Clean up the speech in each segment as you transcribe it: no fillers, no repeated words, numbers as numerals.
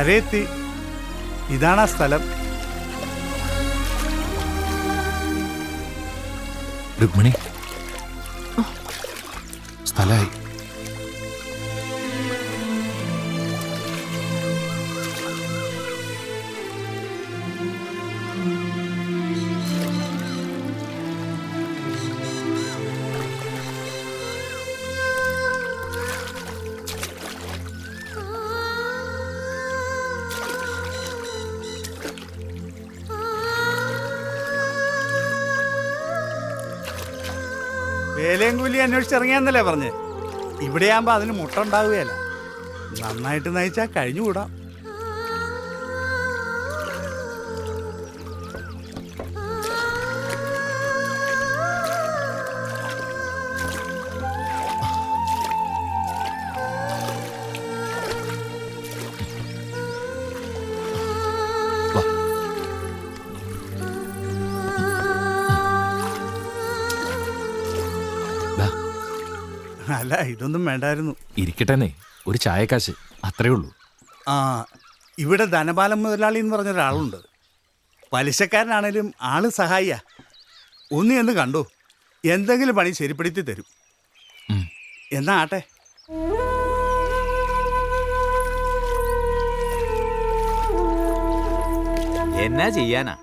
കരയെത്തി. ഇതാണ് ആ സ്ഥലം. രുക്മിണി, സ്ഥലമായി. വേലയും കൂലി അന്വേഷിച്ചിറങ്ങിയാന്നല്ലേ പറഞ്ഞ്. ഇവിടെയാകുമ്പോ അതിന് മുട്ട ഉണ്ടാവുകയല്ല. നന്നായിട്ട് നയിച്ചാൽ കഴിഞ്ഞുകൂടാം. അല്ല, ഇതൊന്നും വേണ്ടായിരുന്നു. ഇരിക്കട്ടെന്നേ, ഒരു ചായക്കാശ് അത്രേ ഉള്ളൂ. ആ, ഇവിടെ ധനപാലം മുതലാളി എന്ന് പറഞ്ഞൊരാളുണ്ട്. പലിശക്കാരനാണേലും ആള് സഹായിയാ. ഒന്ന് എന്ന് കണ്ടു, എന്തെങ്കിലും പണി ശരിപ്പെടുത്തി തരും. എന്നാ ആട്ടെ. എന്നാ ചെയ്യാനാ,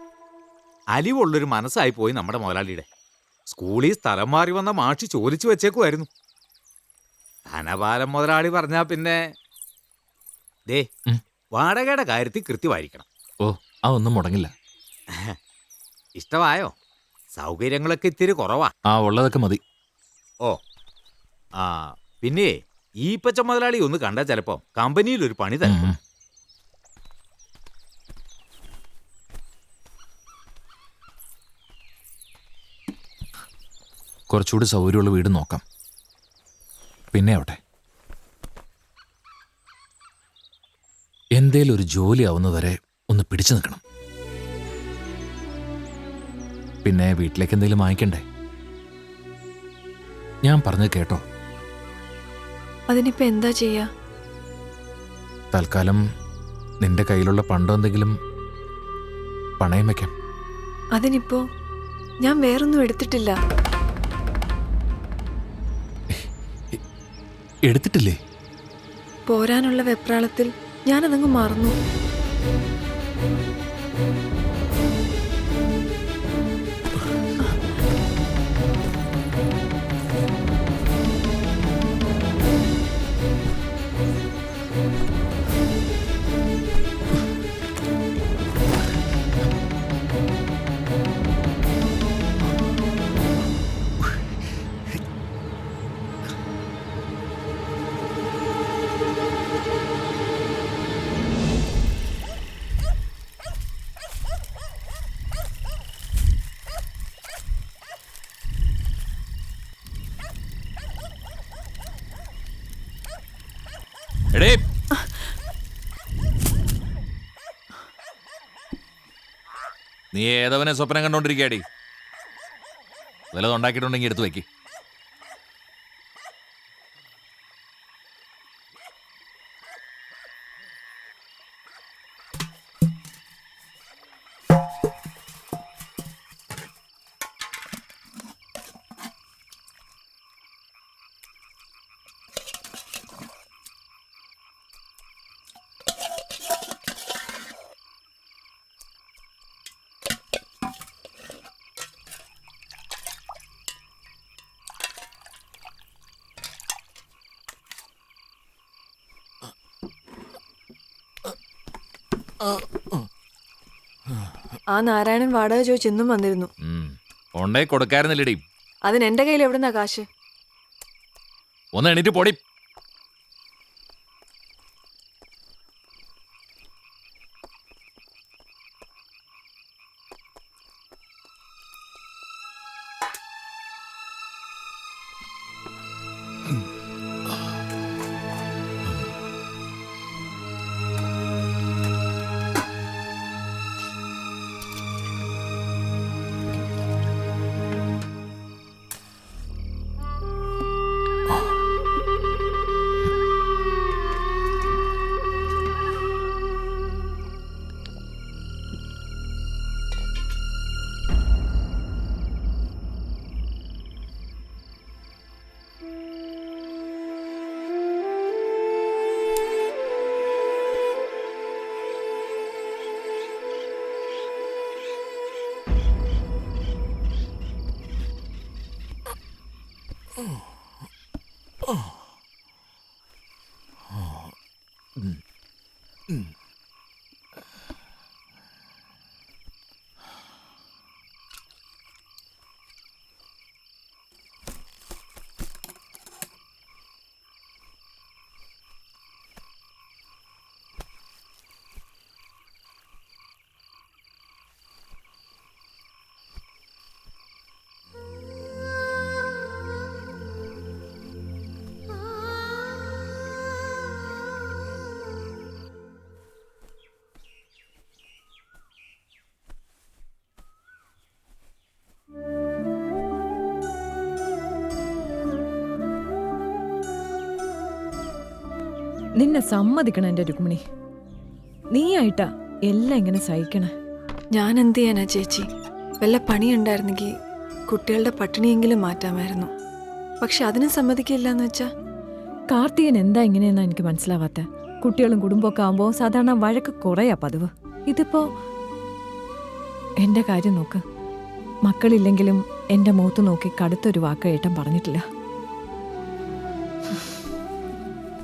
അലിവുള്ളൊരു മനസ്സായി പോയി നമ്മുടെ മുതലാളിയുടെ. സ്കൂളിൽ സ്ഥലം മാറി വന്ന മാഷി ചോദിച്ചു വെച്ചേക്കുമായിരുന്നു. ധനപാലം മുതലാളി പറഞ്ഞാ പിന്നെ ദേ വാടകയുടെ കാര്യത്തിൽ കൃത്യമായിരിക്കണം. ഓ, അതൊന്നും മുടങ്ങില്ല. ഇഷ്ടമായോ? സൗകര്യങ്ങളൊക്കെ ഇത്തിരി കുറവാ. ആ, ഉള്ളതൊക്കെ മതി. ഓ ആ, പിന്നെ ഈ പച്ച മുതലാളി ഒന്ന് കണ്ടാൽ ചിലപ്പോ കമ്പനിയിൽ ഒരു പണി തരും. കുറച്ചുകൂടി സൗകര്യമുള്ള വീട് നോക്കാം. പിന്നെ ആവട്ടെ, എന്തേലും ഒരു ജോലി ആവുന്നവരെ ഒന്ന് പിടിച്ചു നിൽക്കണം. പിന്നെ വീട്ടിലേക്ക് എന്തെങ്കിലും വാങ്ങിക്കണ്ടേ? ഞാൻ പറഞ്ഞത് കേട്ടോ? അതിനിപ്പോ എന്താ ചെയ്യാ? തൽക്കാലം നിന്റെ കയ്യിലുള്ള പണ്ടോ എന്തെങ്കിലും പണയം വെക്കാം. അതിനിപ്പോ ഞാൻ വേറൊന്നും എടുത്തിട്ടില്ല. എടുത്തിട്ടില്ലേ? പോരാനുള്ള വെപ്രാളത്തിൽ ഞാനതങ്ങ് മറന്നു. എടേ, നീ ഏതവനെ സ്വപ്നം കണ്ടോണ്ടിരിക്കടി? വല്ലതും ഉണ്ടാക്കിയിട്ടുണ്ടെങ്കിൽ എടുത്തു വെക്ക്. ആ നാരായണൻ വാടക ചോദിച്ച് ഇന്നും വന്നിരുന്നു. ഉണ്ടേ കൊടുക്കാറുന്നില്ലടി. അതിന് എന്റെ കയ്യിൽ എവിടുന്നാ കാശ്? ഒന്ന് എണീറ്റ് പൊടി. നിന്നെ സമ്മതിക്കണം എൻ്റെ രുക്മിണി. നീയായിട്ടാ എല്ലാം ഇങ്ങനെ സഹിക്കണേ. ഞാൻ എന്ത് ചെയ്യാനാ ചേച്ചി? വല്ല പണിയുണ്ടായിരുന്നെങ്കിൽ കുട്ടികളുടെ പട്ടിണിയെങ്കിലും മാറ്റാമായിരുന്നു. പക്ഷെ അതിനും സമ്മതിക്കില്ല എന്ന് വെച്ചാ. കാർത്തികൻ എന്താ ഇങ്ങനെയെന്നാ എനിക്ക് മനസ്സിലാവാത്ത. കുട്ടികളും കുടുംബമൊക്കെ ആകുമ്പോൾ സാധാരണ വഴക്ക് കുറയാ പതിവ്. ഇതിപ്പോ എൻ്റെ കാര്യം നോക്ക്. മക്കളില്ലെങ്കിലും എൻ്റെ മുഖത്ത് നോക്കി കടുത്തൊരു വാക്ക് ഏട്ടൻ പറഞ്ഞിട്ടില്ല.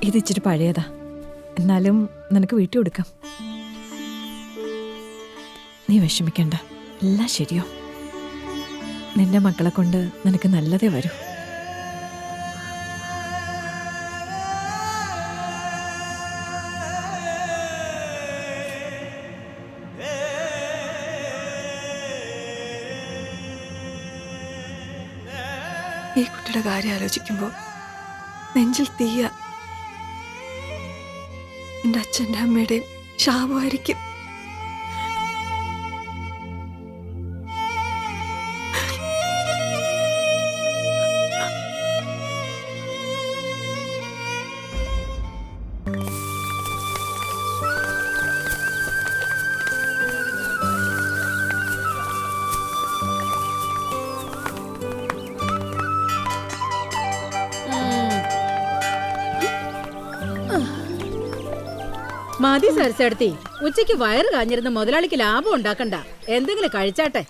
ഇതിച്ചിരി പഴയതാ, എന്നാലും നിനക്ക് വീട്ടിൽ കൊടുക്കാം. നീ വിഷമിക്കണ്ട, എല്ലാം ശരിയോ. നിന്റെ മക്കളെ കൊണ്ട് നിനക്ക് നല്ലതേ വരൂ. ഈ കുട്ടിയുടെ കാര്യം ആലോചിക്കുമ്പോൾ നെഞ്ചിൽ തീയ. എൻ്റെ അച്ഛൻ്റെ അമ്മയുടെയും ശാപമായിരിക്കും. മതി സരസെടുത്തി. ഉച്ചയ്ക്ക് വയറ് കാഞ്ഞിരുന്ന മുതലാളിക്ക് ലാഭം ഉണ്ടാക്കണ്ട, എന്തെങ്കിലും കഴിച്ചാട്ടെ.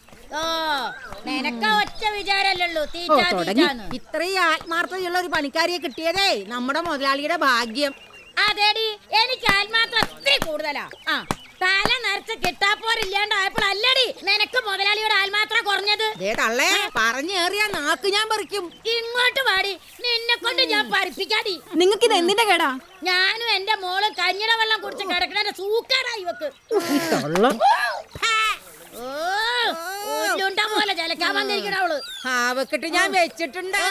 നിനക്ക് ഒറ്റ വിചാരല്ലോ ഓ തുടങ്ങി. ഇത്രയും ആത്മാർത്ഥതയുള്ള ഒരു പണിക്കാരിയെ കിട്ടിയതേ നമ്മുടെ മുതലാളിയുടെ ഭാഗ്യം. അതേടി, എനിക്ക് ആത്മാർത്ഥം ഒത്തിരി കൂടുതലാ. ആ തല നിറച്ച് കിട്ടാപ്പോരില്ലാണ്ടായപ്പോഴല്ലടി നിനക്ക് മുതലാളിയുടെ ആത്മാത്ര കുറഞ്ഞത്. തള്ളേ പറഞ്ഞേറിയ നാക്ക് ഞാൻ പറിക്കും. ഇങ്ങോട്ട് പാടി, നിന്നെ കൊണ്ട് ഞാൻ പരിപ്പിക്കാടി. നിങ്ങൾക്ക് ഇത് എന്തിന്റെ കേടാ? ഞാനും എന്റെ മോളും കഞ്ഞിയുടെ വെള്ളം കുടിച്ച് കിടക്കണ സൂക്കാടാ ഇവക്ക്. പോലെ ജലക്കാൻ വന്നിരിക്കണവള്. ഹാവക്കിട്ട് ഞാൻ വെച്ചിട്ടുണ്ട്.